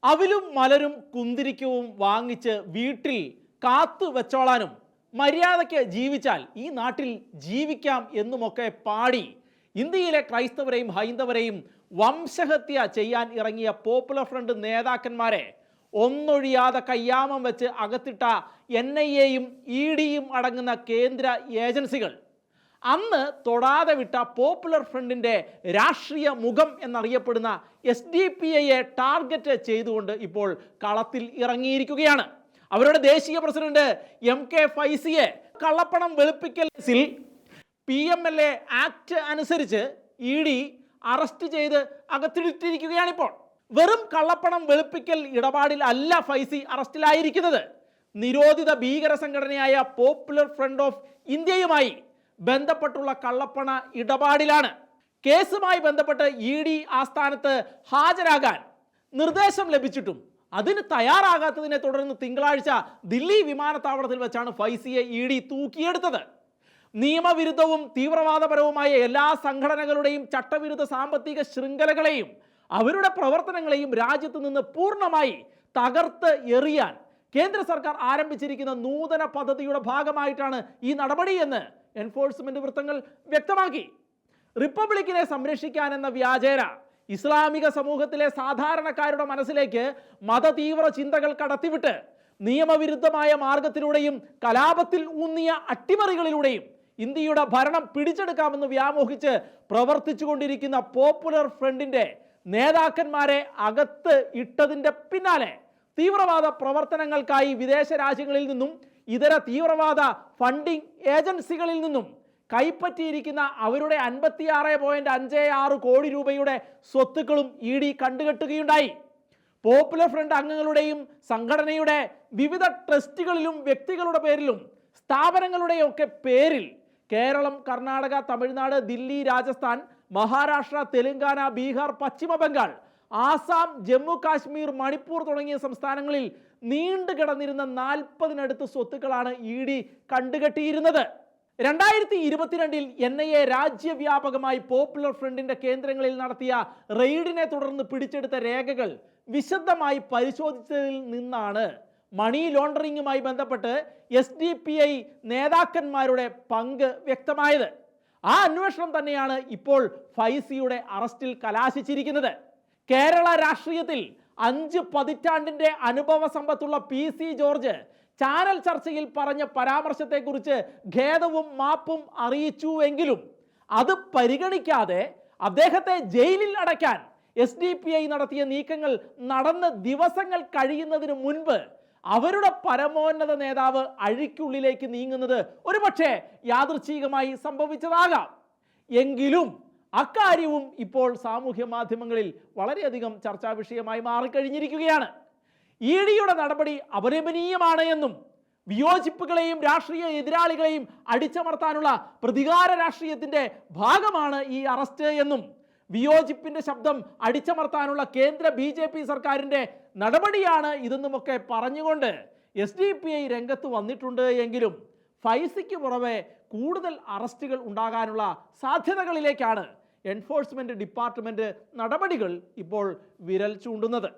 അവിലും മലരും കുന്തിരിക്കവും വാങ്ങിച്ച് വീട്ടിൽ കാത്തു വെച്ചോളാനും മര്യാദയ്ക്ക് ജീവിച്ചാൽ ഈ നാട്ടിൽ ജീവിക്കാം എന്നുമൊക്കെ പാടി ഇന്ത്യയിലെ ക്രൈസ്തവരെയും ഹൈന്ദവരെയും വംശഹത്യ ചെയ്യാൻ ഇറങ്ങിയ പോപ്പുലർ ഫ്രണ്ട് നേതാക്കന്മാരെ ഒന്നൊഴിയാതെ കയ്യാമം വെച്ച് അകത്തിട്ട NIA-യും ED-യും അടങ്ങുന്ന കേന്ദ്ര ഏജൻസികൾ അന്ന് തൊടാതെ വിട്ട പോപ്പുലർ ഫ്രണ്ടിൻ്റെ രാഷ്ട്രീയ മുഖം എന്നറിയപ്പെടുന്ന SDPI-യെ ടാർഗറ്റ് ചെയ്തുകൊണ്ട് ഇപ്പോൾ കളത്തിൽ ഇറങ്ങിയിരിക്കുകയാണ്. അവരുടെ ദേശീയ പ്രസിഡന്റ് MK ഫൈസിയെ കള്ളപ്പണം വെളുപ്പിക്കൽ കേസിൽ PMLA ആക്ട് അനുസരിച്ച് ED അറസ്റ്റ് ചെയ്ത് അകത്തിട്ടിരിക്കുകയാണിപ്പോൾ. വെറും കള്ളപ്പണം വെളുപ്പിക്കൽ ഇടപാടിൽ അല്ല ഫൈസി അറസ്റ്റിലായിരിക്കുന്നത്. നിരോധിത ഭീകര സംഘടനയായ പോപ്പുലർ ഫ്രണ്ട് ഓഫ് ഇന്ത്യയുമായി ബന്ധപ്പെട്ടുള്ള കള്ളപ്പണ ഇടപാടിലാണ്. കേസുമായി ബന്ധപ്പെട്ട് ED ആസ്ഥാനത്ത് ഹാജരാകാൻ നിർദ്ദേശം ലഭിച്ചിട്ടും അതിന് തയ്യാറാകാത്തതിനെ തുടർന്ന് തിങ്കളാഴ്ച ദില്ലി വിമാനത്താവളത്തിൽ വെച്ചാണ് ഫൈസിയെ ED തൂക്കിയെടുത്തത്. നിയമവിരുദ്ധവും തീവ്രവാദപരവുമായ എല്ലാ സംഘടനകളുടെയും ചട്ടവിരുദ്ധ സാമ്പത്തിക ശൃംഖലകളെയും അവരുടെ പ്രവർത്തനങ്ങളെയും രാജ്യത്ത് നിന്ന് പൂർണ്ണമായി തകർത്ത് എറിയാൻ കേന്ദ്ര സർക്കാർ ആരംഭിച്ചിരിക്കുന്ന നൂതന പദ്ധതിയുടെ ഭാഗമായിട്ടാണ് ഈ നടപടിയെന്ന് എൻഫോഴ്സ്മെന്റ് വൃത്തങ്ങൾ വ്യക്തമാക്കി. റിപ്പബ്ലിക്കിനെ സംരക്ഷിക്കാനെന്ന വ്യാജേന ഇസ്ലാമിക സമൂഹത്തിലെ സാധാരണക്കാരുടെ മനസ്സിലേക്ക് മതതീവ്ര ചിന്തകൾ കടത്തിവിട്ട് നിയമവിരുദ്ധമായ മാർഗത്തിലൂടെയും കലാപത്തിൽ ഊന്നിയ അട്ടിമറികളിലൂടെയും ഇന്ത്യയുടെ ഭരണം പിടിച്ചെടുക്കാമെന്ന് വ്യാമോഹിച്ച് പ്രവർത്തിച്ചുകൊണ്ടിരിക്കുന്ന പോപ്പുലർ ഫ്രണ്ടിന്റെ നേതാക്കന്മാരെ അകത്ത് ഇട്ടതിൻ്റെ പിന്നാലെ തീവ്രവാദ പ്രവർത്തനങ്ങൾക്കായി വിദേശ രാജ്യങ്ങളിൽ നിന്നും ഇതര തീവ്രവാദ ഫണ്ടിംഗ് ഏജൻസികളിൽ നിന്നും കൈപ്പറ്റിയിരിക്കുന്ന അവരുടെ 56.56 കോടി രൂപയുടെ സ്വത്തുക്കളും ED കണ്ടുകെട്ടുകയുണ്ടായി. പോപ്പുലർ ഫ്രണ്ട് അംഗങ്ങളുടെയും സംഘടനയുടെ വിവിധ ട്രസ്റ്റുകളിലും വ്യക്തികളുടെ പേരിലും സ്ഥാപനങ്ങളുടെയും ഒക്കെ പേരിൽ കേരളം, കർണാടക, തമിഴ്നാട്, ദില്ലി, രാജസ്ഥാൻ, മഹാരാഷ്ട്ര, തെലുങ്കാന, ബീഹാർ, പശ്ചിമ ബംഗാൾ, ആസാം, ജമ്മു കാശ്മീർ, മണിപ്പൂർ തുടങ്ങിയ സംസ്ഥാനങ്ങളിൽ നീണ്ടു കിടന്നിരുന്ന 40-നടുത്ത് സ്വത്തുക്കളാണ് ED കണ്ടുകെട്ടിയിരുന്നത്. 2022-ൽ NIA രാജ്യവ്യാപകമായി പോപ്പുലർ ഫ്രണ്ടിന്റെ കേന്ദ്രങ്ങളിൽ നടത്തിയ റെയ്ഡിനെ തുടർന്ന് പിടിച്ചെടുത്ത രേഖകൾ വിശദമായി പരിശോധിച്ചതിൽ നിന്നാണ് മണി ലോണ്ടറിങ്ങുമായി ബന്ധപ്പെട്ട് SDPI നേതാക്കന്മാരുടെ പങ്ക് വ്യക്തമായത്. ആ അന്വേഷണം തന്നെയാണ് ഇപ്പോൾ ഫൈസിയുടെ അറസ്റ്റിൽ കലാശിച്ചിരിക്കുന്നത്. കേരള രാഷ്ട്രീയത്തിൽ 5 പതിറ്റാണ്ടിന്റെ അനുഭവ സമ്പത്തുള്ള PC ജോർജ് ചാനൽ ചർച്ചയിൽ പറഞ്ഞ പരാമർശത്തെക്കുറിച്ച് ഖേദവും മാപ്പും അറിയിച്ചുവെങ്കിലും അത് പരിഗണിക്കാതെ അദ്ദേഹത്തെ ജയിലിൽ അടയ്ക്കാൻ SDPI നടത്തിയ നീക്കങ്ങൾ നടന്ന് ദിവസങ്ങൾ കഴിയുന്നതിന് മുൻപ് അവരുടെ പരമോന്നത നേതാവ് അഴിക്കുള്ളിലേക്ക് നീങ്ങുന്നത് ഒരുപക്ഷെ യാദൃച്ഛികമായി സംഭവിച്ചതാകാം. എങ്കിലും അക്കാര്യവും ഇപ്പോൾ സാമൂഹ്യ മാധ്യമങ്ങളിൽ വളരെയധികം ചർച്ചാ വിഷയമായി മാറിക്കഴിഞ്ഞിരിക്കുകയാണ്. ED-യുടെ നടപടി അപലപനീയമാണ് എന്നും വിയോജിപ്പുകളെയും രാഷ്ട്രീയ എതിരാളികളെയും അടിച്ചമർത്താനുള്ള പ്രതികാര രാഷ്ട്രീയത്തിന്റെ ഭാഗമാണ് ഈ അറസ്റ്റ് എന്നും വിയോജിപ്പിന്റെ ശബ്ദം അടിച്ചമർത്താനുള്ള കേന്ദ്ര BJP സർക്കാരിന്റെ നടപടിയാണ് ഇതെന്നുമൊക്കെ പറഞ്ഞുകൊണ്ട് SDPI രംഗത്ത് വന്നിട്ടുണ്ട്. എങ്കിലും ഫൈസിക്ക് പുറമെ കൂടുതൽ അറസ്റ്റുകൾ ഉണ്ടാകാനുള്ള സാധ്യതകളിലേക്കാണ് എൻഫോഴ്സ്മെന്റ് ഡിപ്പാർട്ട്മെന്റ് നടപടികൾ ഇപ്പോൾ വിരൽ ചൂണ്ടുന്നത്.